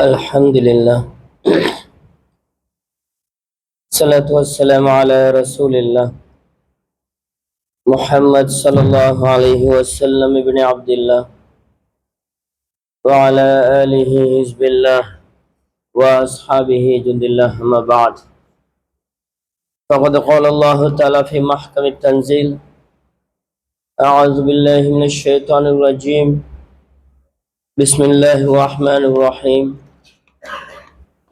الحمد لله. الصلاة والسلام على رسول الله محمد صلى الله عليه وسلم ابن عبد الله وعلى آله حزب الله وأصحابه جند الله. أما بعد، فقد قال الله تعالى في محكم التنزيل: أعوذ بالله من الشيطان الرجيم، بسم الله الرحمن الرحيم.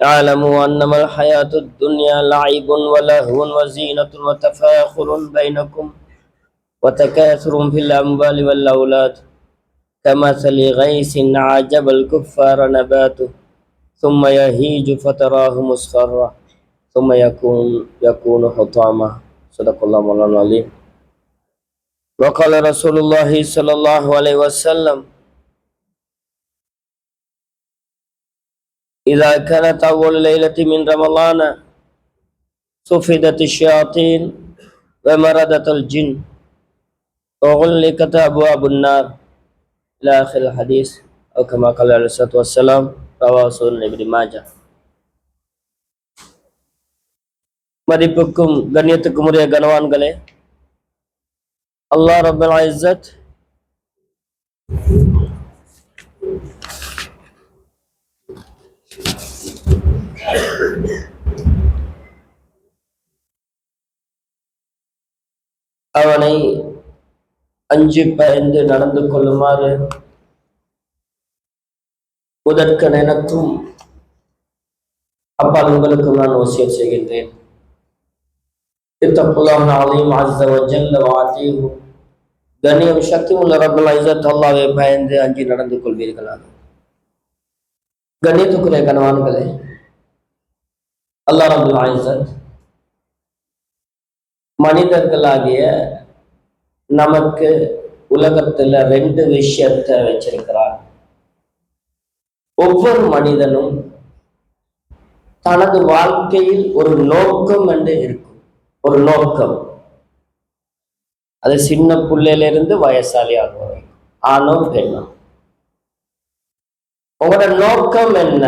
اعلموا أنما الحياة الدنيا لعب ولهو وزينة وتفاخر بينكم وتكاثر في الأموال والأولاد كمثل غيث أعجب الكفار نباته ثم يهيج فتراه مصفرا ثم يكون حطاما. صدق الله مولانا العظيم. وقال رسول الله صلى الله عليه وسلم: إذا كانت أول ليلة من رمضان صفدت الشياطين ومردت الجن وغلقت أبواب النار إلى آخر الحديث، أو كما قال عليه الصلاة والسلام. رواه சுனன் இப்னு மாஜா. மதிப்புக்கும் கண்ணியத்துக்கும் உரிய கனவான்களே, அல்லாஹ் ரப்பல் இஸ்ஸத் அவனை அஞ்சி பயந்து நடந்து கொள்ளுமாறு முதற்கன் எனக்கும் அப்பால் உங்களுக்கும் நான் வசியத் செய்கின்றேன். இத்தகுல்லாஹ் அலீம் அஸ்ஸ வ ஜல்ல வ அதீஹு. கண்ணியம் சக்தி உள்ள ரப்பல் இஸ்ஸத் அல்லாஹ்வை பயந்து அஞ்சி நடந்து கொள்வீர்களாக. கண்ணியத்துக்குரிய கனவான்களே, அல்லாஹ் ரப்பல் இஸ்ஸத் மனிதர்களாகிய நமக்கு உலகத்துல ரெண்டு விஷயத்தை வச்சிருக்கிறார். ஒவ்வொரு மனிதனும் தனது வாழ்க்கையில் ஒரு நோக்கம் என்று இருக்கும். ஒரு நோக்கம், அது சின்ன பிள்ளையில இருந்து வயசாலி ஆகுவாங்க, ஆணோ பெண்ணோ. உங்களோட நோக்கம் என்ன?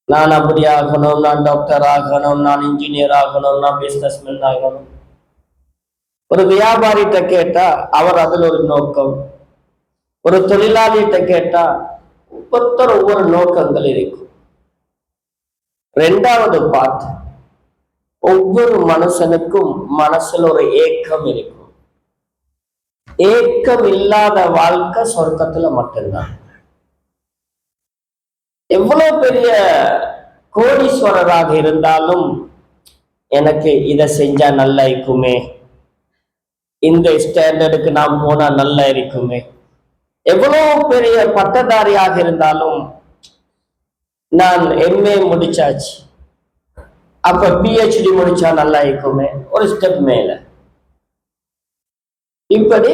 நான் அப்படி ஆகணும், நான் டாக்டர் ஆகணும், நான் இன்ஜினியர் ஆகணும், நான் பிசினஸ்மேன் ஆகணும். ஒரு வியாபாரிகிட்ட கேட்டா அவர் அதில் ஒரு நோக்கம், ஒரு தொழிலாளிகிட்ட கேட்டா ஒவ்வொருத்தர் ஒவ்வொரு நோக்கங்கள் இருக்கும். ரெண்டாவது பார்ட், ஒவ்வொரு மனுஷனுக்கும் மனசுல ஒரு ஏக்கம் இருக்கும். ஏக்கம் இல்லாத வாழ்க்கை சொர்க்கத்துல மட்டும்தான். எவ்வளவு பெரிய கோடீஸ்வரராக இருந்தாலும் எனக்கு இதை செஞ்சா நல்லா இருக்குமே, இந்த ஸ்டாண்டர்டுக்கு நான் போனா நல்லா இருக்குமே. எவ்வளவு பெரிய பட்டதாரியாக இருந்தாலும் நான் எம்ஏ முடிச்சாச்சு, அப்ப பிஹெச்டி முடிச்சா நல்லா இருக்குமே, ஒரு ஸ்டெப் மேல. இப்படி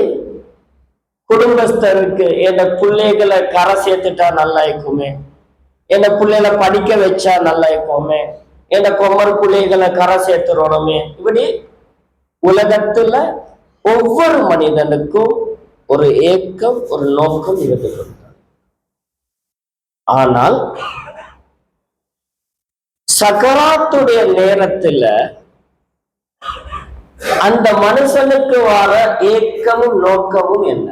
குடும்பஸ்தருக்கு என் பிள்ளைகளை கரை சேர்த்துட்டா நல்லா இருக்குமே, என் பிள்ளைகளை படிக்க வச்சா நல்லா இருக்குமே, என் கொமர் பிள்ளைகளை கரை சேர்த்துடணுமே. இப்படி உலகத்துல ஒவ்வொரு மனிதனுக்கும் ஒரு ஏக்கம், ஒரு நோக்கம் இருந்து கொண்டார். ஆனால் சக்கராத்துடைய நேரத்துல அந்த மனுஷனுக்கு வர ஏக்கமும் நோக்கமும் என்ன?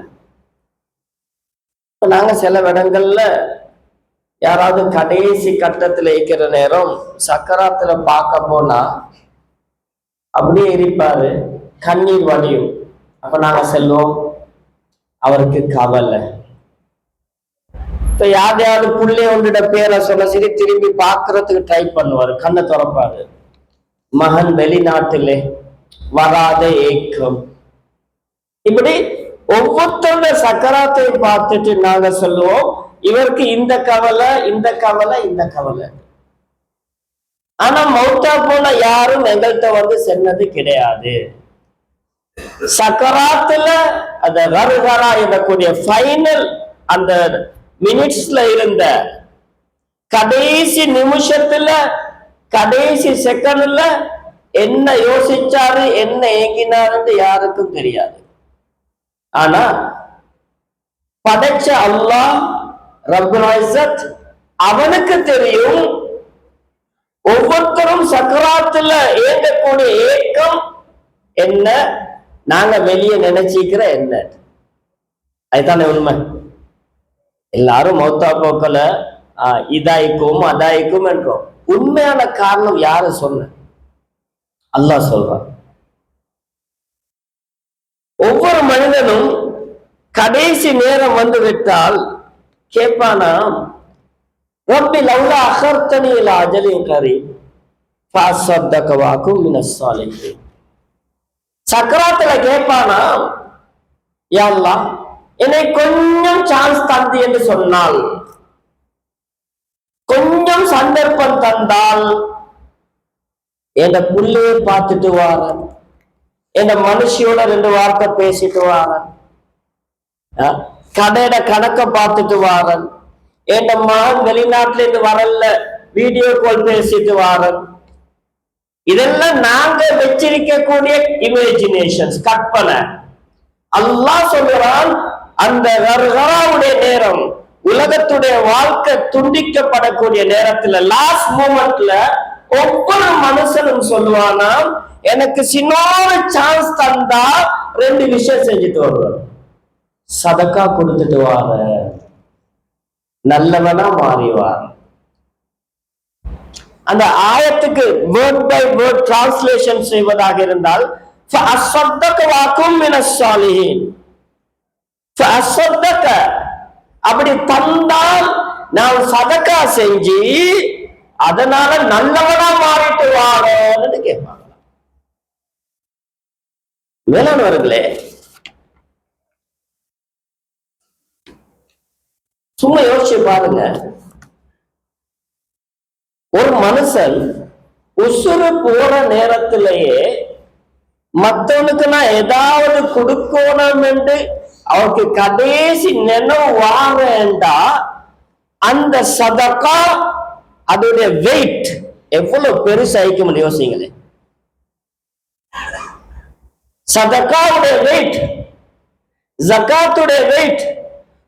நாங்க சில இடங்கள்ல யாராவது கடைசி கட்டத்துல இருக்கிற நேரம் சக்கராத்துல பார்க்க போனா அப்படியே இருப்பாரு, கண்ணீர் வடியும். அப்ப நாங்க செல்வோம், அவருக்கு கவலை. இப்ப யாரையாவது புள்ளை ஒன்றிட பேரை சொல்ல சரி திரும்பி பார்க்கறதுக்கு ட்ரை பண்ணுவாரு, கண்ணை திறப்பாரு. மகன் வெளிநாட்டிலே வராத ஏக்கம். இப்படி ஒவ்வொருத்தருடைய சக்கராத்தை பார்த்துட்டு நாங்க சொல்லுவோம், இவருக்கு இந்த கவலை, இந்த கவலை, இந்த கவலை. ஆனா மௌத்தா போன யாரும் எங்கள்கிட்ட வந்து சொன்னது கிடையாது. சக்கராத்துல அந்த ரருகரா எனக்கூடிய ஃபைனல் அந்த மினிட்ஸ்ல இருந்த கடைசி நிமிஷத்துல, கடைசி செகண்ட்ல என்ன யோசிச்சாரு, என்ன ஏங்கினாருன்னு யாருக்கும் தெரியாது. ஆனா படைச்ச அல்லாஹ் ரப்புல் இஸ்ஸத் அவனுக்கு தெரியும். ஒவ்வொருத்தரும் சக்கராத்துல ஏங்கக்கூடிய ஏக்கம் என்ன, நாங்க வெளியே நினைச்சிக்கிற என்ன, அதுதானே உண்மை. எல்லாரும் மௌத்தா போக்கல இதாய்க்கும் அதாய்க்கும் என்றோம். உண்மையான காரணம் யாரு சொன்ன? அல்லாஹ் சொல்றான். ஒவ்வொரு மனிதனும் கடைசி நேரம் வந்து விட்டால் கேட்பானா, ரப்பி லவ்லா அஹர்தனி இலா அஜலின் கரீப் ஃபஅஸ்ஸதக வ அகும் மினஸ் ஸாலிஹீன். சக்கராத்துல கேட்பானா, யா அல்லாஹ் என்னை கொஞ்சம் சான்ஸ் தந்து என்று சொன்னால், கொஞ்சம் சந்தர்ப்பம் தந்தால் என் புள்ளையை பார்த்துட்டு வாரன், என் மனுஷியோட 2 வார்த்தை பேசிட்டு வாரன், கடையில கணக்க பார்த்துட்டு வாரன், என் மகன் வெளிநாட்டுல இருந்து வரல வீடியோ கால் பேசிட்டு வாரன். இதெல்லாம் நாங்க வச்சிருக்கக்கூடிய இமேஜினேஷன்ஸ், கற்பனை. அல்லாஹ் சொல்கிறான், அந்த கர்கராவுடைய நேரம், உலகத்துடைய வாழ்க்கை துண்டிக்கப்படக்கூடிய நேரத்துல, லாஸ்ட் மூமெண்ட்ல ஒவ்வொரு மனுஷனும் சொல்லுவானா, எனக்கு சின்ன சான்ஸ் தந்தா 2 விஷயம் செஞ்சுட்டு வருவார். சதக்கா கொடுத்துட்டு வார, நல்லவனா மாறிவார். அந்த ஆயத்துக்கு வேர்ட் பை வேர்ட் டிரான்ஸ்லேஷன் செய்வதாக இருந்தால், அப்படி தந்தால் நான் சதக்கா செஞ்சு அதனால நல்லவனா மாறிட்டு வாரன்னு கேட்பாங்க. மேலானவர்களே, சும்மா யோசிச்சு பாருங்க. ஒரு மனுஷன் உசுறு போற நேரத்திலேயே மற்றவனுக்கு நான் ஏதாவது கொடுக்கணும் என்று அவருக்கு கடைசி நினைவு வாங்கண்டா, அந்த சதக்கா அதோடைய வெயிட் எவ்வளவு பெருசாயிக்க முடியும் யோசிங்களே. சதக்காவுடைய வெயிட், ஜகாத்துடைய வெயிட்,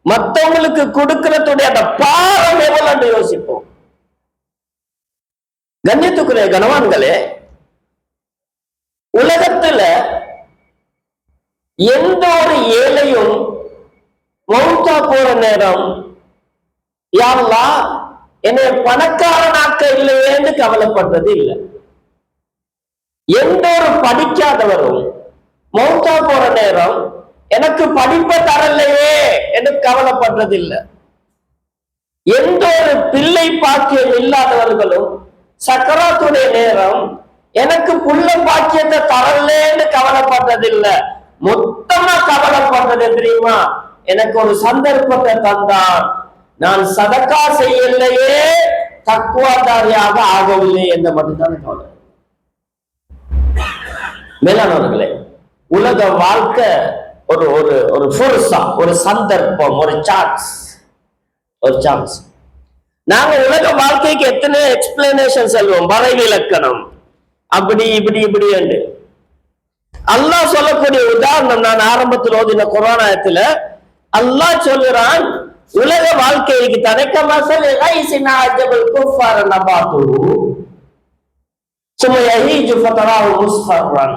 மற்றவங்களுக்கு கொடுக்கிறதுடைய அந்த பாரம் எவ்வளவு யோசிப்போம். கண்ணியத்துக்குரிய கனவான்களே, உலகத்துல எந்த ஒரு ஏழையும் மௌத்தா போற நேரம், யா அல்லாஹ் என்னை பணக்காரனாக்க இல்லையேன்னு கவலைப்படுறது இல்லை. எந்த ஒரு படிக்காதவரும் மௌத்தா போற நேரம் எனக்கு படிப்பை தரலையே என்று கவலைப்படுறது இல்லை. எந்த ஒரு பிள்ளை பாக்கியம் இல்லாதவர்களும் சக்கராத்துடைய நேரம் எனக்கு புள்ள பாக்கியத்தை தரலன்னு கவலைப்படுறதில்லை. மொத்தமா கவலைப்படுறது தெரியுமா, எனக்கு ஒரு சந்தர்ப்பத்தை தந்தான், நான் சதக்கா செய்யலையே, தக்குவாதாரியாக ஆகவில்லை என்ற மட்டும்தான் கவலை. மேலானவர்களே, உலக வாழ்க்கை ஒரு ஒரு ஒரு ஃபுர்சா, ஒரு சந்தர்ப்பம், ஒரு சான்ஸ். நாங்க உலக வாழ்க்கைக்கு எத்தனை எக்ஸ்பிளனேஷன் சொல்லுவோம், வரைவிலக்கணம், அப்படி இப்படி இப்படி என்று. அல்லாஹ் சொல்லக்கூடிய உதாரணம், நான் ஆரம்பத்தில் ஓதின குர்ஆன் ஆயத்துல அல்லாஹ் சொல்லுறான், உலக வாழ்க்கைக்கு தனக்க மசல் கைசினா அஜபல் குஃபார நபாத்து சும்ம யஹீஜு ஃபதராஹு முஸ்ஃபர்ரன்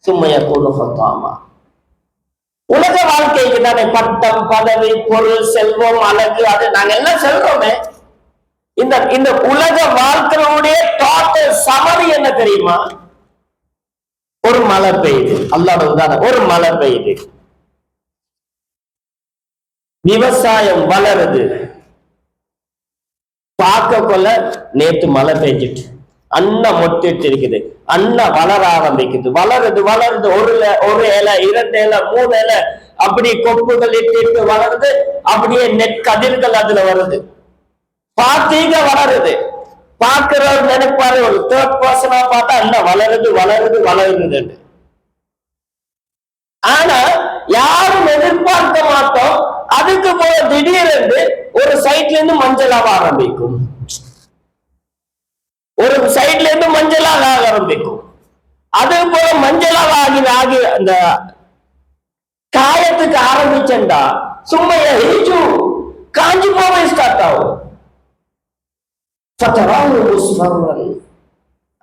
சும்ம யகூனு ஃபதாமா. உலக வாழ்க்கைக்கு தானே பட்டம், பதவி, பொருள், செல்வம், அழகு, அது நாங்க எல்லாம் சொல்றோமே. இந்த உலக வாழ்க்கையுடைய டோட்டல் சமரி என்ன தெரியுமா? ஒரு மழை பெய்யுது, அல்லாஹ் உதாரணம், ஒரு மழை பெய்யுது, விவசாயம் வளருது, பார்க்க கொள்ள நேற்று மழை பெய்ஞ்சிட்டு அண்ணன் மொட்டிட்டு இருக்குது, அண்ணன் வளர ஆரம்பிக்குது, வளருது, ஒரு இலை, 2 இலை, 3 இலை, அப்படி கொப்புகள் இட்டு வளருது, அப்படியே நெற்கதிர்கள் அதுல வருது, பார்த்தீங்க வளருது. பார்க்கிறவர் நினைப்பாரு, ஒரு 3rd பர்சனா பார்த்தா அண்ணன் வளருது. ஆனா யாரும் எதிர்பார்க்க மாட்டோம், அதுக்கு போல திடீரென்று ஒரு சைட்ல இருந்து மஞ்சளாக ஆரம்பிக்கும், ஒரு சைட்ல இருந்து மஞ்சளாக ஆரம்பிக்கும். அது போல மஞ்சளாக ஆகி அந்த காயத்துக்கு ஆரம்பிச்சா சும்மைய ஹீஜு காஞ்சி போவே ஸ்டார்ட் ஆகும்.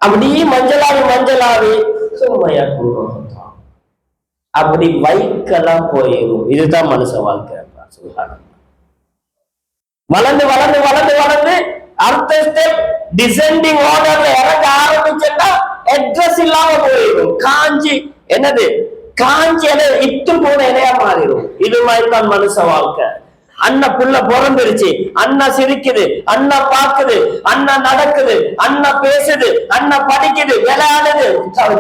அப்படி மஞ்சளாவி சும்மையா அப்படி வைக்கலாம் போயிடும். இதுதான் மனுஷ வாழ்க்கை. வளர்ந்து வளர்ந்து வளர்ந்து வளர்ந்து அடுத்த ஸ்டெப் டிசெண்டிங் ஆர்டர்ல இறங்க ஆரம்பிச்சா அட்ரஸ் இல்லாம போயிடும். காஞ்சி என்னது காஞ்சி இட்டு போன இலையா மாறிடும். இது மாதிரிதான் மனுஷ வாழ்க்கை. அண்ணா புள்ள பிறந்துருச்சு, அண்ணா சிரிக்குது, அண்ணா பாக்குது, அண்ணா நடக்குது, அண்ணா பேசுது, அண்ணா படிக்குது, விளையாடுது,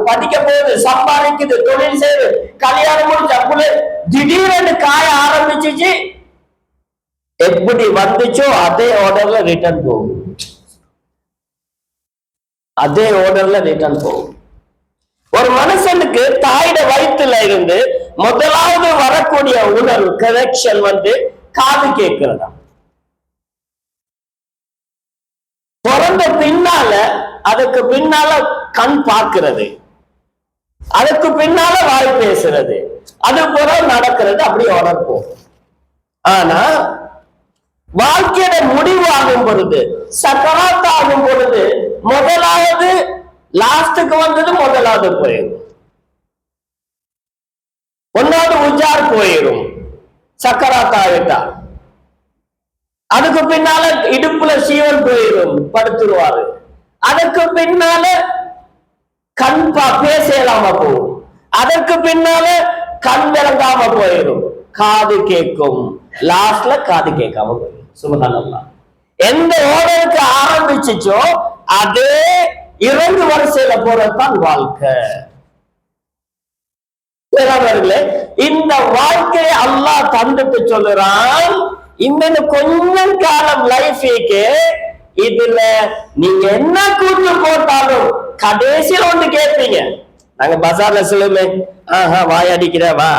படிக்க போகுது, சம்பாதிக்குது, தொழில் செய்யுது, கல்யாணம் முடிஞ்ச புள்ள திடீர்னு காய ஆரம்பிச்சிச்சு. எப்படி வந்துச்சோ அதே ஆர்டர்ல ரிட்டர்ன் போகும். அதே ஆர்டர்ல ரிட்டர்ன் போகும். ஒரு மனுஷனுக்கு தாயிட வயிற்றுல இருந்து முதலாவது வரக்கூடிய உணர்வு கனெக்ஷன் காது கேட்கிறதா. பிறந்த பின்னால அதுக்கு பின்னால கண் பார்க்கிறது, அதுக்கு பின்னால வாய் பேசுறது, அது போல நடக்கிறது. அப்படி ஆர்டர் போகும். ஆனா வாழ்க்கையோட முடிவு ஆகும் பொழுது, சக்கராத் ஆகும் பொழுது முதலாவது லாஸ்டுக்கு வந்தது முதலாவது போயிடும். ஒன்னாவது உஜார் போயிடும். சக்கராத் ஆகிட்டா அதுக்கு பின்னால இடுப்புல சீவன் போயிடும், படுத்துருவாரு. அதுக்கு பின்னால கண் பேசலாம போகும். அதற்கு பின்னால கண் விளங்காம போயிடும். காது கேட்கும், லாஸ்ட்ல காது கேட்காம போயிடும். சுபஹானல்லாஹ். எந்த ஓடருக்கு ஆரம்பிச்சுச்சோ அதே இறங்கு வரிசையில போறதுதான் வாழ்க்கை. இந்த வாழ்க்கையை அல்லாஹ் தந்துட்டு சொல்லுறான், இன்னும் கொஞ்சம் காலம் லைஃபுக்கு இதுல நீங்க என்ன கூட்டு போட்டாலும் கடைசியில் ஒன்று கேட்பீங்க. நாங்க பசார்ல சொல்லுமே, வாயடிக்கிற வா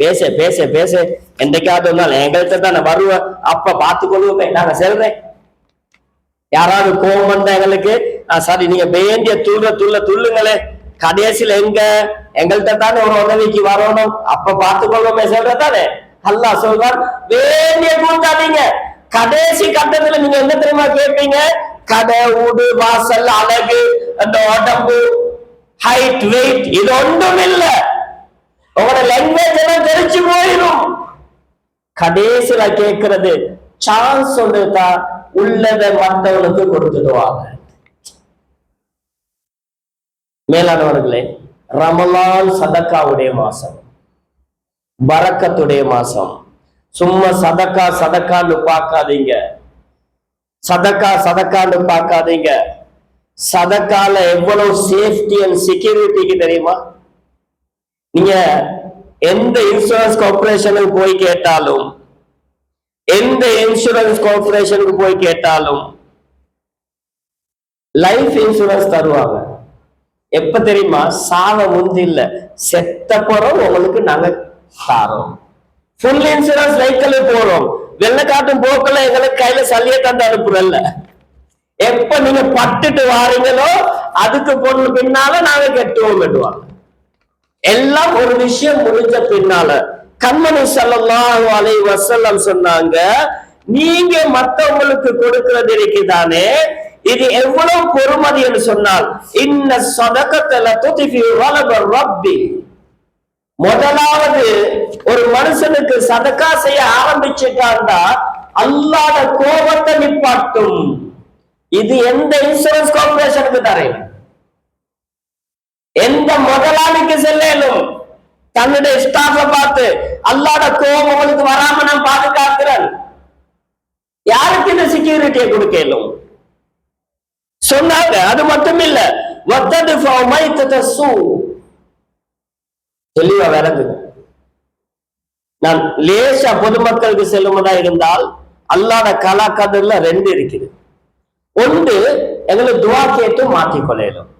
பேச பேச பேச என்னைக்காவது இருந்தாலும் எங்கள்கிட்ட தானே வருவேன், அப்ப பார்த்து கொள்வோமே. நாங்க சொல்றேன், யாராவது கோபம் வந்தா எங்களுக்கு சாரி நீங்க வேண்டிய துள்ளுங்களே, கடைசியில எங்கள்கிட்ட தானே ஒரு உதவிக்கு வரணும், அப்ப பார்த்து கொள்வோமே சொல்றதானே. அல்லாஹ் சொல்றான், வேண்டிய கூட்டாதீங்க. கடைசி கட்டத்துல நீங்க என்ன தெரியுமா கேட்பீங்க? கடை, ஊடு, வாசல், அழகு, அந்த உடம்பு, ஹைட், வெயிட், இது ஒன்றும் இல்ல. உங்களோட லாங்குவேஜ் எல்லாம் தெரிச்சு போயிடும். கடைசியில கேட்கறது சான்ஸ் ஒன்றுதா, உள்ளதை மற்றவனுக்கு கொடுத்துடுவாங்க. மேலானவர்களே, ரமலான் சதக்காவுடைய மாசம், பரக்கத்துடைய மாசம். சும்மா சதக்கா சதக்கான்னு பார்க்காதீங்க. சதக்கான்னு பார்க்காதீங்க. சதக்கால எவ்வளவு சேஃப்டி அண்ட் செக்யூரிட்டிக்கு தெரியுமா? நீங்க எந்த இன்சூரன்ஸ் கார்பரேஷனுக்கு போய் கேட்டாலும், எந்த இன்சூரன்ஸ் கார்பரேஷனுக்கு போய் கேட்டாலும் லைஃப் இன்சூரன்ஸ் தருவாங்க. எப்ப தெரியுமா? சாவ முந்தி இல்ல, செத்த போறோம் உங்களுக்கு நாங்க தாரோம். ஃபுல் இன்சூரன்ஸ் வெஹிக்கிள் போறோம், வெள்ளக்காட்டும் போக்கல எங்களுக்கு கையில சல்லிய தந்து அனுப்புறல்ல. எப்ப நீங்க பட்டுட்டு வாரீங்களோ அதுக்கு பொண்ணு பின்னால நாங்க கெட்டுவோம் விடுவாங்க. எல்லாம் ஒரு விஷயம் முடிஞ்ச பின்னால. கண்மணி ஸல்லல்லாஹு அலைஹி வஸல்லம் சொன்னாங்க, நீங்க மத்தவங்களுக்கு கொடுக்கிறது இருக்குதானே, இது எவ்வளவு பொறுமதி என்று சொன்னால், இன்ன ஸதகத லதுத்ஃபி கலப ரப்பி. முதலாவது ஒரு மனுஷனுக்கு சதக்கா செய்ய ஆரம்பிச்சுட்டாண்டா அல்லாஹ்ட கோபத்தை நிப்பாட்டும். இது எந்த இன்சூரன்ஸ் கார்பரேஷனுக்கு தரேன், எந்த முதலாளிக்கு செல்லும், தன்னுடைய ஸ்டாஃப பார்த்து அல்லாஹ்ட கோபம் உங்களுக்கு வராம நான் பாதுகாக்கிறேன். யாருக்கு இந்த செக்யூரிட்டியை கொடுக்கலும் சொன்னாங்க. அது மட்டும் இல்ல, தெளிவா விளங்குங்க. நான் லேசா பொதுமக்களுக்கு செல்லுமதா இருந்தால் அல்லாஹ்ட கலாக்கதிர்ல ரெண்டு இருக்குது. ஒன்று எங்களை துவா கேட்டு மாற்றிக்கொள்ளலும்,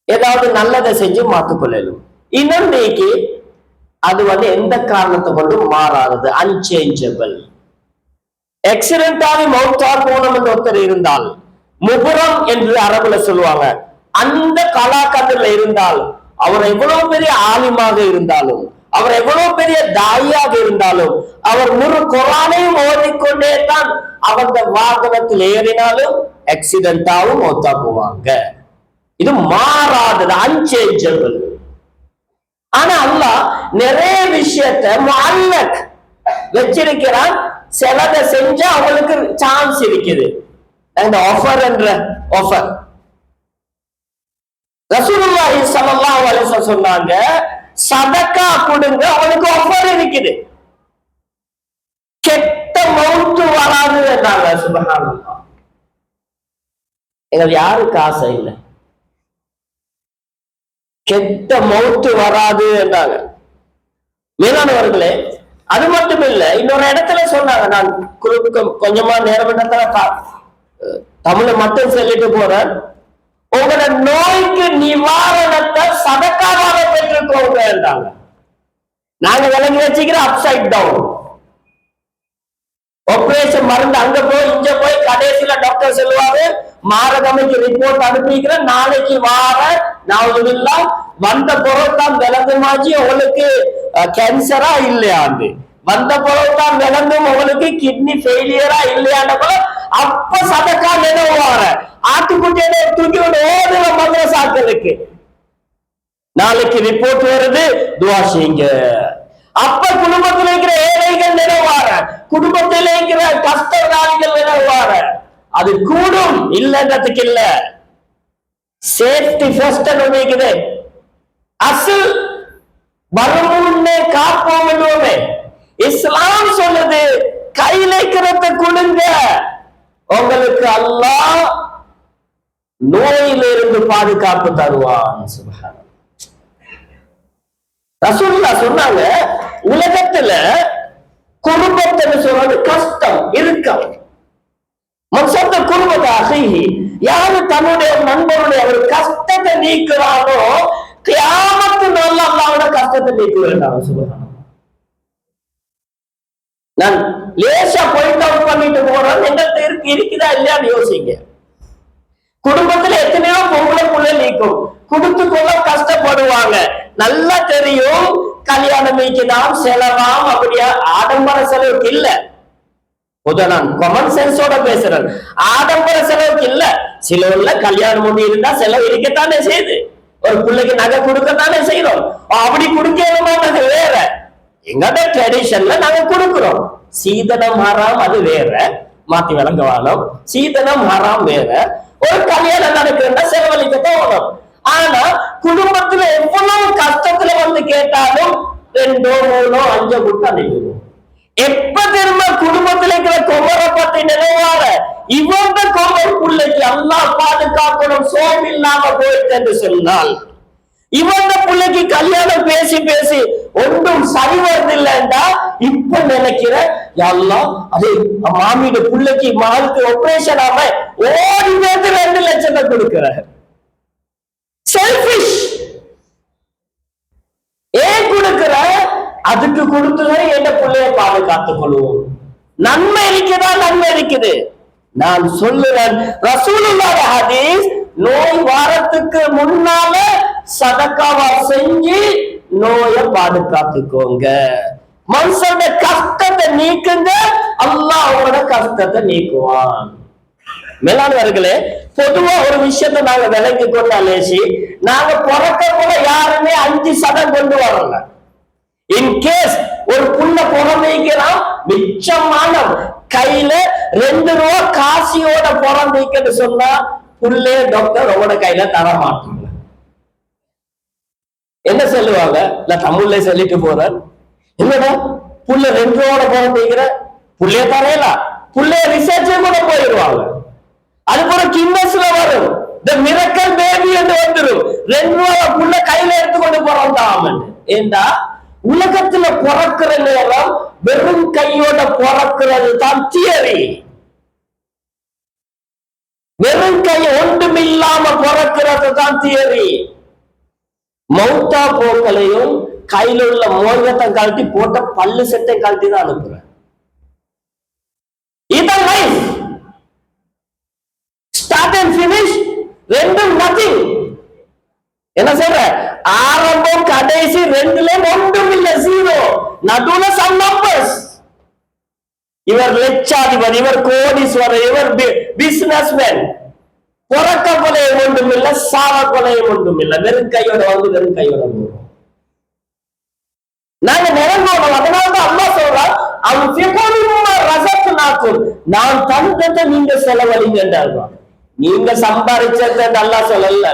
ஏதாவது நல்லதை செஞ்சு மாற்றிக்கொள்ளலும். இன்னொன்றைக்கு அது எந்த காரணத்தை கொண்டு மாறாதது, அன்சேஞ்சபிள். எக்ஸிடென்டாலி மௌத்தா போனம் என்று ஒருத்தர் இருந்தால், முபுரம் என்று அரபுல சொல்லுவாங்க, அந்த கலாக்கதிர்ல இருந்தால் அவர் எவ்வளவு பெரிய ஆலிமாக இருந்தாலும் அவர் எவ்வளவு பெரிய தாயாக இருந்தாலும், அவர் முழு குரானையும் ஓதிக்கொண்டே தான் அவங்க வாகனத்தில் ஏறினாலும் ஆக்சிடென்டாவும் மௌத்தா போவாங்க. இது மாறாதது, அன்சேஞ்சபிள். ஆனா அல்லாஹ் நிறைய விஷயத்த முஅல்லக் வச்சிருக்கிறான். சிலதை செஞ்சா அவங்களுக்கு சான்ஸ் இருக்குது. இந்த ஆஃபர் என்ற ஆஃபர் ரசூலுல்லாஹி ஸல்லல்லாஹு அலைஹி வஸல்லம் சொன்னாங்க, சதக்கா கொடுங்க, அவனுக்கு ஆஃபர் இருக்குது, கெட்ட மௌத்து வராது என்றாங்க. சுப்ஹானல்லாஹ். எங்களுக்கு யாருக்கு ஆசை இல்லை கெட்ட மௌத்து வராது என்றாங்க. மேலானவர்களே, அது மட்டும் இல்ல, இன்னொரு இடத்துல சொன்னாங்க, நான் கொஞ்சமா நேரம் தமிழ மட்டும் சொல்லிட்டு போறேன், உங்களோட நோய்க்கு நிவாரணத்தை சதக்காவாக பெற்றுக்கோங்க என்றாங்க. நாங்க விளங்கி வச்சுக்கிற அப்சைட் டவுன் ஆபரேஷன் மருந்து, அங்க போய் இங்க போய் கடைசியில டாக்டர் சொல்லுவாரு, மாரகமைக்கு ரிப்போர்ட் அனுப்பிக்கிற, நாளைக்கு வார நாவதுல்லா வந்த பொருள்தான் விளங்குமாச்சு உங்களுக்கு கேன்சரா இல்லையாண்டு, வந்த பொருள்தான் விளங்கும் உங்களுக்கு கிட்னி ஃபெயிலியரா இல்லையாண்ட போல அப்ப சதக்கா நினைவார ஆட்டுக்குட்டியை தூக்கி விட ஓதுல மதரசாக்களுக்கு நாளைக்கு ரிப்போர்ட் வருது, துவா செய்யுங்க. அப்ப குடும்பத்தில் இருக்கிற ஏழைகள் நினைவார, குடும்பத்தில் இருக்கிற கஷ்டவாதிகள் நினைவார. அது கூடும் இல்லன்றதுக்கு இல்ல, சேஃப்டி ஃபர்ஸ்ட் நினைக்குது. அசல் வருமுன்னே காப்போம் என்றோமே இஸ்லாம் சொல்லுது, கையில இருக்கிறத கொடுங்க, உங்களுக்கு அல்லாஹ் நோயிலிருந்து பாதுகாப்பு தருவான். சுப்ஹானல்லாஹ். ரசூலுல்லாஹ் சொன்னாங்க, உலகத்துல குடும்பத்தை சொல்றது கஷ்டம் இருக்கும். மொத்த குடும்பத்தாக யாரு தன்னுடைய நண்பருடைய ஒரு கஷ்டத்தை நீக்கிறானோ, கியாமத்து நாள்ல அல்லாஹ்வோட கஷ்டத்தை நீக்குவேன். சுப்ஹானல்லாஹ். நான் லேசா பாயிண்ட் அவுட் பண்ணிட்டு போறேன், எங்கள்கிட்ட இருக்குதா இல்லையான்னு யோசிங்க. குடும்பத்துல எத்தனையோ பொம்பளை புள்ள நீக்கும், குடுத்துக்குள்ள கஷ்டப்படுவாங்க, நல்லா தெரியும். கல்யாணம் வைக்கலாம், செலவாம், அப்படியா ஆடம்பர செலவுக்கு இல்ல. நான் காமன் சென்ஸோட பேசுறேன், ஆடம்பர செலவுக்கு இல்ல. சில உள்ள கல்யாணம் ஒண்ணு இருந்தா செலவு இருக்கத்தானே செய்யுது, ஒரு பிள்ளைக்கு நகை கொடுக்கத்தானே செய்யறோம். அப்படி கொடுக்கணுமானது வேற, எங்கட ட்ரெடிஷன்ல நாங்க கொடுக்கிறோம். சீதனம் ஹராம் அது வேற, மாத்தி விளங்க வாழும். சீதனம் ஹராம் வேற. ஒரு கல்யாணம் நடக்குதுன்னா செலவழிக்கத்தான் வரும். ஆனா குடும்பத்துல எவ்வளவு கஷ்டத்துல வந்து கேட்டாலும் 2, 3, 5 கொடுத்தா நிற்கும். எப்ப திரும்ப குடும்பத்துல இருக்கிற கொமரை பத்தி நினைவார, இவங்க கொமர் பிள்ளைக்கு அல்லாஹ் பாதுகாக்கணும், சோம் இல்லாம போயிட்டு என்று சொன்னால், இவங்க பிள்ளைக்கு கல்யாணம் பேசி பேசி ஒன்றும் சரி வருது இல்லைண்டா இப்ப நினைக்கிற, அல்லாஹ் அது மாமியோட பிள்ளைக்கு மகளுக்கு ஆபரேஷன் ஆம ஓடி பேருந்து 2 லட்சத்தை கொடுக்கிற. செல்ஃபிஷ். ஏன் கொடுக்கிற? அதுக்கு கொடுத்துதான் என்ன பிள்ளைய பாதுகாத்துக் கொள்வோம். நன்மை இருக்குதா? நன்மை இருக்குது. நான் சொல்லுறேன், ரசூலுல்லாஹி ஹதீஸ், நோய் வாரத்துக்கு முன்னால சதக்காவா செஞ்சு நோயை பாதுகாத்துக்கோங்க. மனுஷனோட கஷ்டத்தை நீக்குங்க, அல்லாஹ் அவங்களோட கஷ்டத்தை நீக்குவான். மேலானவர்களே, பொதுவா ஒரு விஷயத்தை நாங்க விலைக்கு கொண்டாலேசி, நாங்க பிறக்க போல யாருமே 5 சதம் கொண்டு வரல. இன்கேஸ் ஒரு புள்ள பிறந்திக்கிறான், மிச்சமான கையில 2 ரூபா காசியோட பிறந்திக்கன்னு சொன்னா புள்ளே டாக்டர் உங்களோட கையில தர மாட்டாங்க. என்ன சொல்லுவாங்க? இல்ல தமிழ்ல சொல்லிட்டு போறேன், என்னடா புள்ள 2 ரூபாயோட பிறந்திக்கிற, புள்ளைய தரையில புள்ளைய ரிசர்ச் கூட போயிடுவாங்க. அது போல கின்னஸ்ல வரும், தி மிரக்கல் பேபி என்று வந்துடும். 2 ரூபா புள்ள கையில எடுத்துக்கொண்டு போறான். ஏண்டா உலகத்துல பிறக்கிற நேரம் வெறும் கையோட பிறக்கிறது தான் தியரி. வெறும் கை ஒன்றுமில்லாம பிறக்கிறது தான் தியரி. மௌத்தா போக்களையும் கையில உள்ள மோதிரத்தை கழட்டி போட்ட பல்லு செட்டை கழட்டி தான் அனுப்புறேன். இதான் லைஃப். ஸ்டார்ட் அண்ட் பினிஷ், ரெண்டும் நதிங். என்ன சொல்ற? ஆரம்பம் கடைசி ரெண்டுல ஒன்றும் இல்ல, ஜீரோ. நடுவுல சம் நம்பர்ஸ். இவர் லட்சாதிபதி, இவர் கோடீஸ்வரர், இவர் பிசினஸ்மேன். பிறக்க கொலையும் ஒன்றும் இல்ல, சாவ கொலையும் ஒன்றும் இல்ல. வெறும் கையோட வந்து வெறும் கையோட போறோம். நாங்க நிரந்தோம். அதனாலதான் அம்மா சொல்றான், நான் தந்தத்தை நீங்க செலவழிங்க. நீங்க சம்பாதிச்சத நல்லா சொல்லல.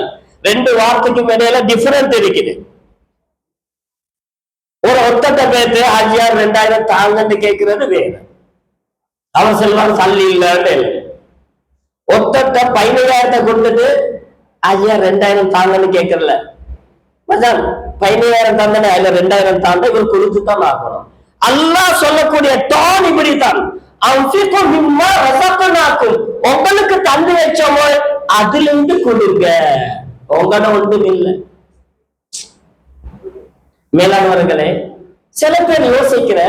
ரெண்டு வார்த்தைக்கும் இடையில டிஃபரெண்ட் இருக்குது. ஒரு ஒத்தத்தை பேத்து ஆஜியார் 2000 தாங்கன்னு கேட்கிறது வேறு. அவன் செல்வான் சல்லி இல்லன்னு. ஒத்தத்தை 15,000 கொண்டுட்டு ஆஜியார் 2000 தாங்கன்னு கேட்கறல. 15,000 தாண்டனே, அதுல 2000 தாண்ட இவர் கொடுத்துதான் ஆகணும். அல்லாஹ் சொல்லக்கூடிய டோன் இப்படித்தான். உங்களுக்கு தந்து வச்சோமோ அதுல இருந்து கொடுங்க. உங்களோட ஒன்றும் இல்லை. மேலானவர்களே, சில பேர் யோசிக்கிற,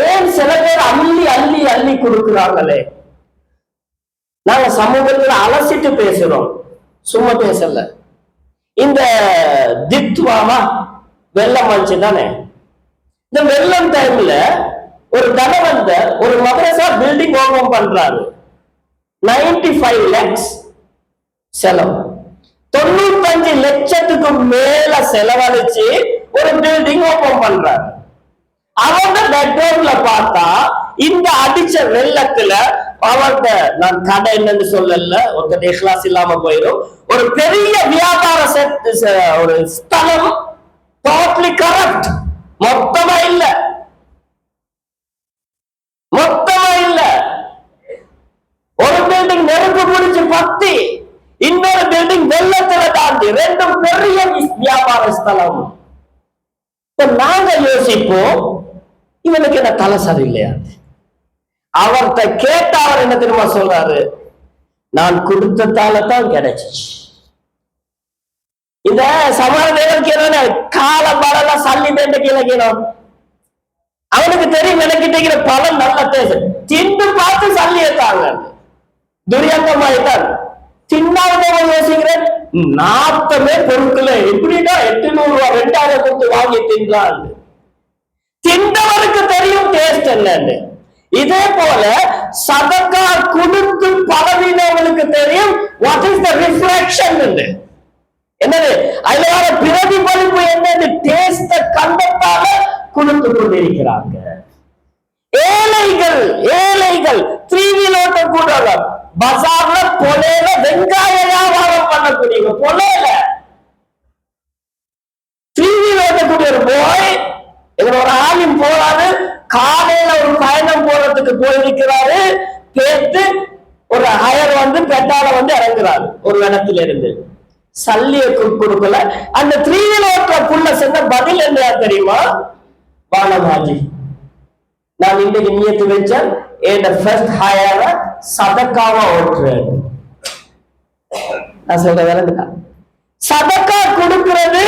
ஏன் சில பேர் அள்ளி அள்ளி அள்ளி கொடுக்கிறாங்களே? நாங்க சமூகத்துல அலசிட்டு பேசுறோம், சும்மா பேசல. இந்த தித்வாவா வெள்ளம் வந்துச்சு தானே? இந்த வெள்ளம் டைம்ல ஒரு தனவந்த ஒரு மதரசா பில்டிங் ஓபன் பண்றாரு. 95 lakhs செலவு. 95 லட்சத்துக்கு மேல செலவழிச்சு ஒரு பில்டிங் ஓபன் பண்றாரு. அவங்க பெட்ரோல்ல பார்த்தா இந்த அடிச்ச வெள்ளத்துல அவர்கிட்ட, நான் கடை என்னன்னு சொல்லல, ஒருத்தர் இஹ்லாஸ் இல்லாம போயிடும். ஒரு பெரிய வியாபார ஒரு ஸ்தலம் டோட்டலி கரப்ட். மொத்தமா இல்ல, மொத்தமா இல்ல. ஒரு பில்டிங் நெருப்பு பிடிச்சு பத்தி, இன்னொரு பில்டிங் வெள்ளத்துல தாண்டி, ரெண்டும் பெரிய வியாபார ஸ்தலம். நாங்க யோசிப்போம், இவனுக்கு என்ன தலை சரியில்லையா? அவர்கிட்ட கேட்ட அவர் என்ன தெரியுமா சொல்றாரு? நான் கொடுத்ததால தான் கிடைச்சிச்சு. இந்த சமாதான கால பலம் சல்லி பேண்ட கீழக்கணும். அவனுக்கு தெரியும் எனக்கிட்ட பலம் நல்ல பேச திண்டு பார்த்து சல்லி ஏத்தாங்க. துரியங்கமாயிட்டான். தின்னாவது யோசிக்கிறேன், நாத்தமே பொருட்கள எப்படின்னா 800 ரூபாய் 2000 கொடுத்து வாங்கி தின்றான். திண்டவருக்கு தெரியும் டேஸ்ட் என்னன்னு. இதே போல சதக்கா கொடுத்து பழகினவங்களுக்கு தெரியும் வாட் இஸ் த ரிஃப்ளெக்ஷன். என்னது அதுல வர பிரதிபலிப்பு என்னன்னு டேஸ்ட கண்டத்தால கொடுத்து கொண்டிருக்கிறாங்க. ஏழைகள் ஏழைகள் 3 வீலோட்ட கூட பசார்ல கொலையில வெங்காய வியாபாரம் பண்ணக்கூடிய கொலையில 3 வீலோட்ட கூட ஒரு போய் இதுல ஒரு ஆளும் போறாரு. காலையில ஒரு பயணம் போறதுக்கு போயிருக்கிறாரு. கேட்டு ஒரு ஹயர் வந்து பெட்டால வந்து இறங்குறாரு ஒரு இடத்துல இருந்து. சல்லிய கொடுக்கல. அந்த 3 வீலோட்ட புள்ள சென்ற பதில் என்ன தெரியுமா? பாலமாஜி, நான் இன்றைக்கு நியத்து வச்சேன், என் ஃபர்ஸ்ட் ஹயர சதக்காவா ஓட்டுறேன். நான் சொல்ற வேலை சதக்கா கொடுக்கிறது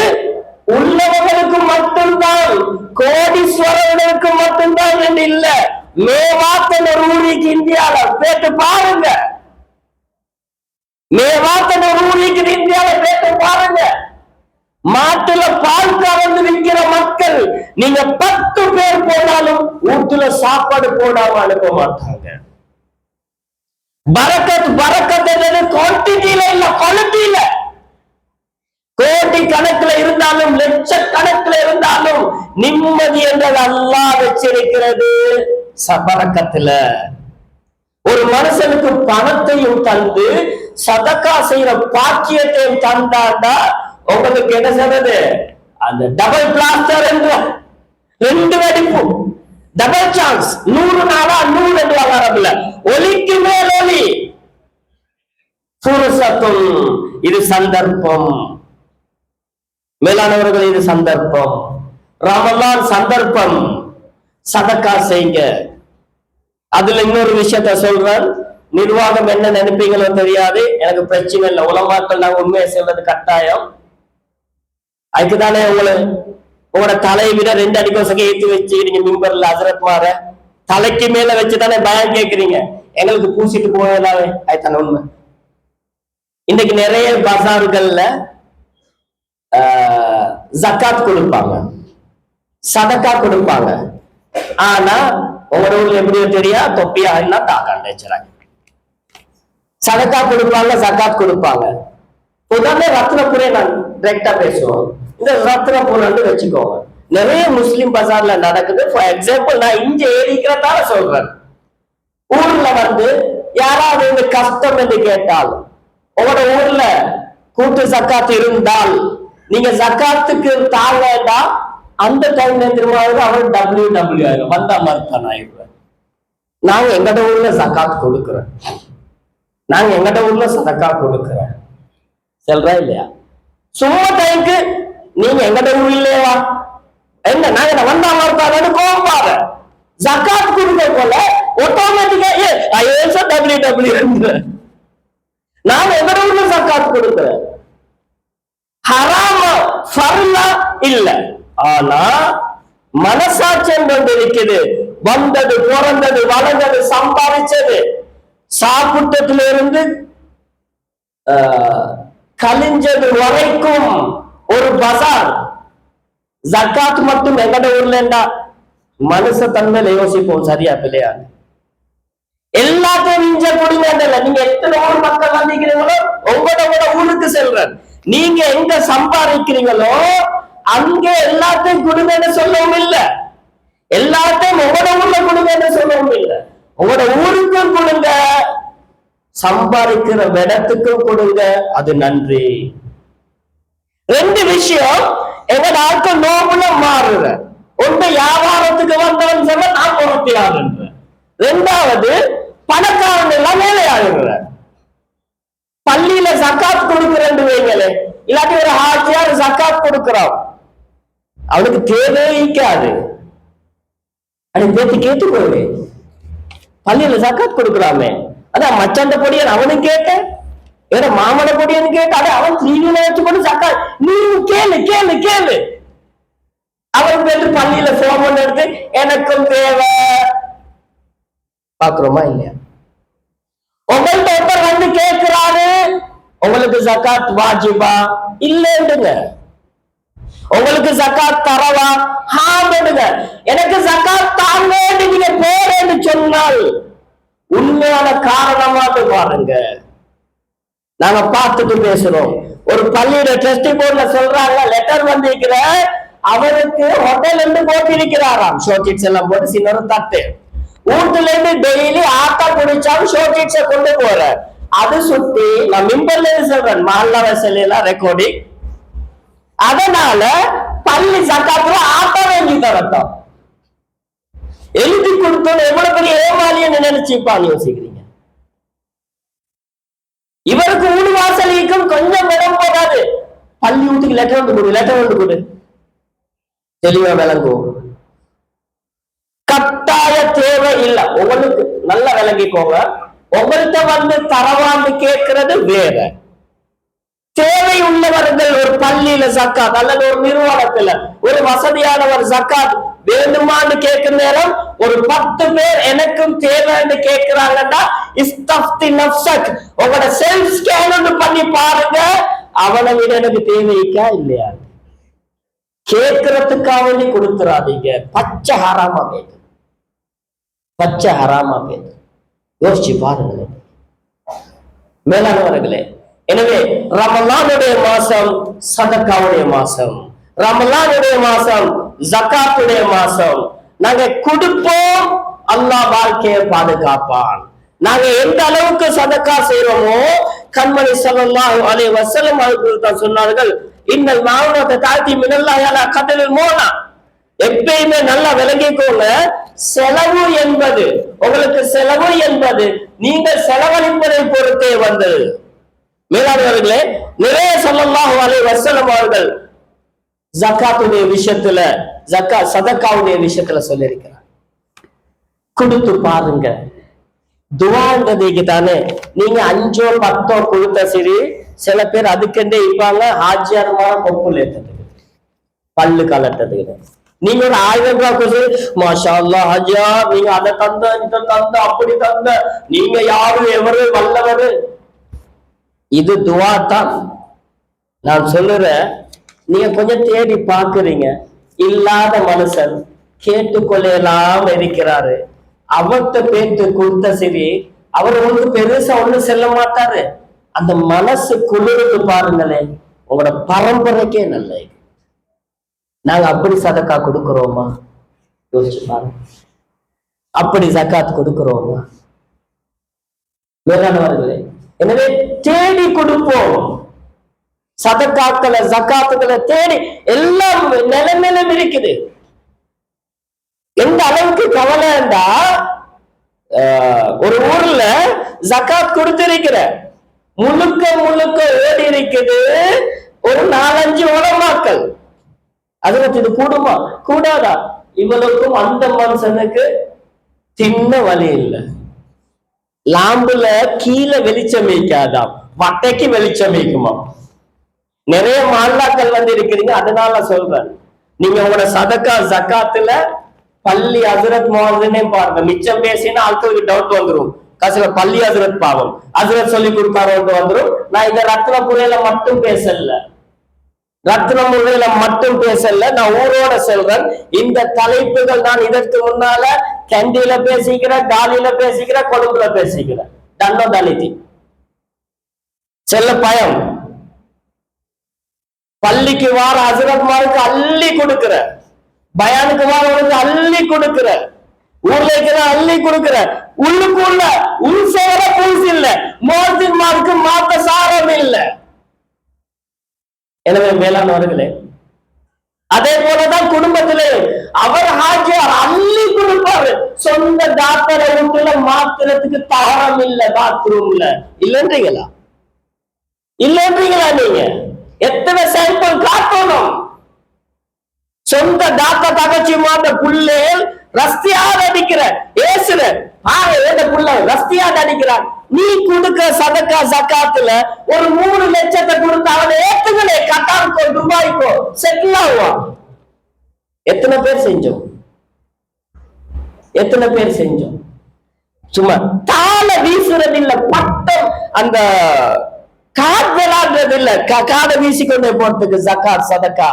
உள்ளவர்களுக்கு மட்டும்தான், கோடீஸ்வரர்களுக்கு மட்டும்தான் என்று இல்ல. மேவாத்தன ரூலிக்கு இந்தியால பேட்டு பாருங்க. மேவாத்தன ரூலிக்கு இந்தியால பேட்டு பாருங்க. மாட்டுல பால் கறந்து விற்கிற மக்கள் நீங்க 10 பேர் போனாலும் வீட்டுல சாப்பாடு போடாம அனுப்ப மாட்டாங்க. பரக்கத் பரக்கத் என்னது குவான்டிட்டியில இல்ல, குவாலிட்டியில. கோடி கணக்குல இருந்தாலும் லட்சக்கணக்குல இருந்தாலும் நிம்மதி என்றது அல்லாஹ் வச்சிருக்கிறது சபரக்கத்துல. ஒரு மனுஷனுக்கு பணத்தையும் தந்து சதக்கா செய்யற பாக்கியத்தையும் தந்தாண்டா உங்களுக்கு என்ன சொல்றது? அந்த டபுள் பிளாஸ்டர் என்ற 2 வெடிப்பு, டபுள் சான்ஸ். 100 நாளா 100 என்று வளரவில்ல, ஒலிக்கு மேல் ஒலி. புருஷத்தும், இது சந்தர்ப்பம். மேலானவர்கள், இது சந்தர்ப்பம். ரமலான் சந்தர்ப்பம். சதக்கா செய்யுங்க. அதுல இன்னொரு விஷயத்த சொல்றேன். நிர்வாகம் என்ன நினைப்பீங்களோ தெரியாது, எனக்கு பிரச்சனை இல்லை. உலமாக்கள் நாங்க உண்மையை சொல்றது கட்டாயம். அதுக்குதானே உங்களோட தலையை விட 2 அடி கோசங்க ஏற்றி வச்சுக்கிறீங்க. மிம்பர்ல ஹசரத் மாற தலைக்கு மேல வச்சுதானே பயம் கேட்கிறீங்க. எங்களுக்கு பூசிட்டு போயலாவே. அதுதானே உண்மை. இன்னைக்கு நிறைய பசார்கள்ல ஜக்காத் கொடுப்பாங்க, சதக்கா கொடுப்பாங்க. ஆனா உங்களோட ஊர்ல எப்படியோ தெரியா, தொப்பியா என்ன தாக்காண்டாங்க. சதக்கா கொடுப்பாங்க, ஜக்காத் கொடுப்பாங்க. உதாரண ரத்னபுரே நான் டைரக்டா பேசுவோம். இந்த ரத்னபுரம் வச்சுக்கோங்க, நிறைய முஸ்லிம் பஜார்ல நடக்குது. ஃபார் எக்ஸாம்பிள் நான் இங்க ஏறிக்கிறதால சொல்றேன். ஊர்ல யாராவது இந்த கஷ்டம் என்று கேட்டால், உங்களோட ஊர்ல கூட்டு ஜக்காத் இருந்தால் நீங்க ஜக்காத்துக்கு தாங்கடா, அந்த டைம்ல திரும்ப அவர் WW ஆயிரும், வந்தா மறுத்தான் ஆயிடுவார். நாங்க எங்கட ஊர்ல ஜக்காத் கொடுக்குறோம், நாங்க எங்கட ஊர்ல சதக்கா கொடுக்குறோம், சொல்றா இல்லையா? சும்மா டைமுக்கு நீங்க எங்கட ஊர்ல இல்லையா என்ன, நாங்க வந்தா மறுத்தாரு கோபாத ஜக்காத் கொடுக்க போல ஆட்டோமேட்டிக்கா WW நாங்க எங்கட ஊர்ல ஜக்காத் கொடுக்குறோம். ஹராம ஃபர்லா இல்ல, ஆனா மனசாட்சியம் கொண்டிருக்குது. வந்தது, பிறந்தது, வளர்ந்தது, சம்பாதிச்சது, சாப்பிட்டதுல இருந்து கலிஞ்சது வரைக்கும் ஒரு பசார். ஜக்காத் மட்டும் எங்கட ஊர்ல மனுஷ தன்மையில யோசிப்போம், சரியா பிள்ளையா? எல்லாத்தையும் இஞ்ச கொடுங்க. நீங்க எத்தனை ஊர் மக்கள் வந்திருக்கிறீங்களோ உங்களோட ஊருக்கு செல்றேன். நீங்க எங்க சம்பாதிக்கிறீங்களோ அங்க எல்லாத்தையும் கொடுங்கன்னு சொல்லவும் இல்லை, எல்லாத்தையும் உங்களோட ஊர்ல கொடுங்கன்னு சொல்லவும் இல்லை. உங்களோட ஊருக்கும் கொடுங்க, சம்பாதிக்கிற இடத்துக்கும் கொடுங்க, அது நன்றி. ரெண்டு விஷயம் எங்கட ஆட்கள் நோம்புல மாறுற. ஒன்று வியாபாரத்துக்கு வந்தவன் சொல்ல நான் பொறுத்தியாருன்ற, ரெண்டாவது பணக்காரன் எல்லாம் வேலையாகுற. பள்ளியில ஜக்காத் கொடுக்கிறேன்னு வைங்களே, இல்லாட்டி ஒரு ஹாஜியார் ஜக்காத் கொடுக்கிறான், அவனுக்கு தேவைக்காது, அது பேத்து கேட்டு போவே பள்ளியில ஜக்காத் கொடுக்கலாமே. அதான் மச்சாண்ட பொடியன் அவனும் கேட்டேன், வேற மாமன பொடியன்னு கேட்ட, அதை அவன் தீவிர வச்சுக்கொண்டு ஜக்காத் நீ கேளு கேளு கேளு. அவன் பேரு பள்ளியில போன் எடுத்து எனக்கும் தேவை. பாக்குறோமா இல்லையா? உங்கள்கிட்ட ஒருத்தர் வந்து கேட்கிறாரு, உங்களுக்கு ஜக்காத் வாஜிபா இல்லைன்னுங்க, உங்களுக்கு ஜக்காத் தரவா ஹாடுங்க, எனக்கு ஜக்காத் தாங்க நீங்க போறேன்னு சொன்னால் உண்மையான காரணமாக பாருங்க. நாங்க பார்த்துட்டு பேசுறோம். ஒரு பள்ளியோட ட்ரஸ்டி போர்ட்ல சொல்றாங்க, லெட்டர் வந்திருக்கிற அவருக்கு ஹோட்டல் இருந்து போட்டிருக்கிறாராம், ஷோகிட்ஸ் எல்லாம் போட்டு சின்ன தட்டு, வீட்டுல இருந்து டெய்லி ஆட்டா குடிச்சாலும் ஷோகிட்ஸ கொண்டு போற, அது சுத்தி நான் மிம்பர்ல சொல்றேன், மஹல்லா வசலாம் ரெக்கார்டிங். அதனால பள்ளி ஜக்காத்துல ஆட்டா வாங்கி தரட்டும், எழுதி கொடுத்தோம். எவ்வளவு பெரிய ஏமாளின்னு நினைச்சுப்பான்னு யோசிக்கிறீங்க? இவருக்கு ஊடு வாசலிக்கும் கொஞ்சம் இடம் போகாது. பள்ளி வீட்டுக்கு லெட்டர் வந்து கொடு, லெட்டர் வந்து கொடு, தெளிவா விளங்கும். கட்டாய தேவை இல்ல, உங்களுக்கு நல்லா விளங்கிக்கோங்க. உங்கள்கிட்ட வந்து தரவான்னு கேட்கிறது வேற. தேவை உள்ளவர்கள் ஒரு பள்ளியில ஜக்காத் அல்லது ஒரு நிறுவனத்துல ஒரு வசதியானவர் ஜக்காத் வேண்டுமான்னு கேட்கிற நேரம் ஒரு 10 பேர் எனக்கும் தேவைன்னு கேட்கிறாங்கன்னா இஸ்தஃப்தி நஃப்ஸக், உங்களோட செல்ஃப் ஸ்கேன் பண்ணி பாருங்க, அவனை விட எனக்கு தேவைக்கா இல்லையா? கேட்கறதுக்காக வேண்டி கொடுத்துறாதீங்க. பச்சை ஹராமா பேது, பச்சை ஹராமா பேது. யோசிச்சு பாருங்களேன் மேலானவர்களே. எனவே ரமலானுடைய மாசம் சதக்காவுடைய மாசம், ரமலானுடைய மாசம் ஜக்காத்துடைய மாசம். நாங்க கொடுப்போம், அல்லாஹ் வாழ்க்கையை பாதுகாப்பான். நாங்க எந்த அளவுக்கு சதக்கா செய்யறோமோ, கண்மணி ஸல்லல்லாஹு அலைஹி வஸல்லம் அவர்கள் தான் சொன்னார்கள், இன்னல் மஅரூஃப தாத்தி மினல்லாஹி அலா கத்ரில் மோனா. எப்பயுமே நல்லா விளங்கிக்கோங்க, செலவு என்பது உங்களுக்கு செலவு என்பது நீங்கள் செலவழிப்பதை பொறுத்தே வந்தது. மேலானவர்களே, நிறைய ஸல்லல்லாஹு அலைஹி வஸல்லம் அவர்கள் ஜக்காத்துடைய விஷயத்துல, சதக்காவுடைய விஷயத்துல சொல்லியிருக்கிறார். கொடுத்து பாருங்க. துவான்றதுக்கு தானே நீங்க 5 or 10 கொடுத்த சரி, சில பேர் அதுக்கெண்டே இருப்பாங்க ஹாஜியாரமான கொப்புல ஏற்றதுக்கு, பல்லு கலட்டதுக்கு. நீங்க ஒரு 1000 ரூபாய் கொடுத்து மாஷா அல்லாஹ் ஹாஜியா நீங்க அதை தந்த இதை தந்த அப்படி தந்த, நீங்க யாரு எவரு வல்லவரு, இது துவா தான். நான் சொல்லுறேன், நீங்க கொஞ்சம் தேடி பாக்குறீங்க, இல்லாத மனுஷன் கேட்டுக்கொள்ளலாம் இருக்கிறாரு. அவர்கிட்ட பேத்து கொடுத்த சரி, அவர் உங்களுக்கு பெருசா ஒண்ணும் செல்ல மாட்டாரு. அந்த மனசு குளிர்ந்து பாருங்களேன், உங்களோட பரம்பரைக்கே நல்லது. நாங்க அப்படி சதக்கா கொடுக்கிறோமா? யோசிச்சு பாருங்க. அப்படி ஜக்காத் கொடுக்கிறோமா? மேலானவர்களே, எனவே தேடி கொடுப்போம். சதக்காக்களை ஜக்காத்துக்களை தேடி எல்லாம் நிலைமையிலும் இருக்குது. எந்த அளவுக்கு கவலைண்டா, ஒரு ஊர்ல ஜக்காத் கொடுத்திருக்கிற முழுக்க முழுக்க ஓடி இருக்குது ஒரு 4-5 உலமாக்கள். அதுல இது கூடுமா கூடாதா? இவளுக்கும் அந்த மனுஷனுக்கு சின்ன வழி இல்லை. லாம்புல கீழே வெளிச்சம் வைக்காதாம், வட்டைக்கு வெளிச்சம் வைக்குமா. நிறைய மால்லாக்கள் வந்து இருக்கிறீங்க. அதனால சொல்றேன், நீங்க உங்களோட சதக்கா ஜக்காத்துல பள்ளி ஹசரத் முஅzzினே பாருங்க. மிச்சம் பேசினா ஆட்களுக்கு டவுட் வந்துடும். கடைசியில பள்ளி ஹசரத் பாவம் ஹசரத் சொல்லி கொடுத்தாரு வந்துடும். நான் இந்த ரத்ன புரையில மட்டும் பேசல, ரத்ன முறையில மட்டும் பேசல, நான் ஊரோட சொல்றேன். இந்த தலைப்புகள் நான் இதற்கு முன்னால கண்டியில பேசிக்கிறேன், காலியில பேசிக்கிறேன், கொழும்புல பேசிக்கிறேன். தண்டோ தலிதி செல்ல பயம். பள்ளிக்கு வார ஹசரத்மாருக்கு அள்ளி கொடுக்கிற, பயானுக்கு வாரவனுக்கு அள்ளி கொடுக்கிற, ஊர்ல இருக்கிற அள்ளி கொடுக்கிற, உள்ளுக்குள்ள உள் சேர பூசி இல்ல, மோதின்மாருக்கு மாத்த சாரம் இல்ல. எனவே மேலானவர்களே, அதே போலதான் குடும்பத்திலே அவர் ஹாஜியார் அள்ளி கொடுப்பாரு. சொந்த டாக்டரை வீட்டுல மாத்திரத்துக்கு தாரம் இல்ல, பாத்ரூம்ல இல்லன்றீங்களா? இல்லன்றீங்களா? நீங்க எத்தனை சாம்பிள் காட்டணும்? சொந்த தாத்தா தகச்சி மாட்ட புள்ளே ரஸ்தியாத அடிக்கிற ஏசுற புள்ள ரஸ்தியாத அடிக்கிறான். நீ கொடுக்க சதக்கா ஜக்காத்துல ஒரு 3 லட்சத்தை கொடுத்து அவனை ஏத்துங்களே, கட்டாருக்கோ துபாய்க்கோ செட்டில் ஆகுவான். எத்தனை பேர் செஞ்சோம்? எத்தனை பேர் செஞ்சோம்? சும்மா தாள வீசுறது இல்ல, பட்டம் அந்த காட் விளையாடுறது இல்ல, காடை வீசிக்கொண்டே போறதுக்கு ஜக்காத் சதக்கா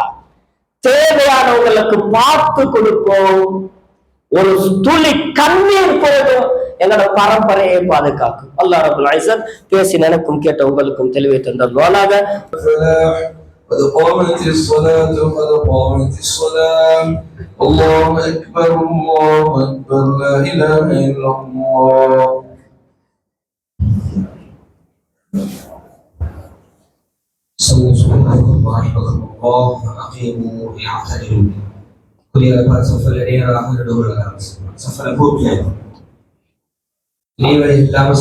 தேவையானவங்களுக்கு பார்த்து கொடுப்போம். ஒரு துளி கண்ணீர் போதும் என்னோட பரம்பரையை பாதுகாக்கும். அல்லாஹ் ரப்பல் இஸ்ஸத் பேசி எனக்கும் கேட்ட உங்களுக்கும் தெளிவை தந்தருள்வானாக. அல்லாஹு அக்பர் அல்லாஹு அக்பர் லா இலாஹ இல்லல்லாஹ். kuliah safar daerah menuju ke safar Bukit. Ini adalah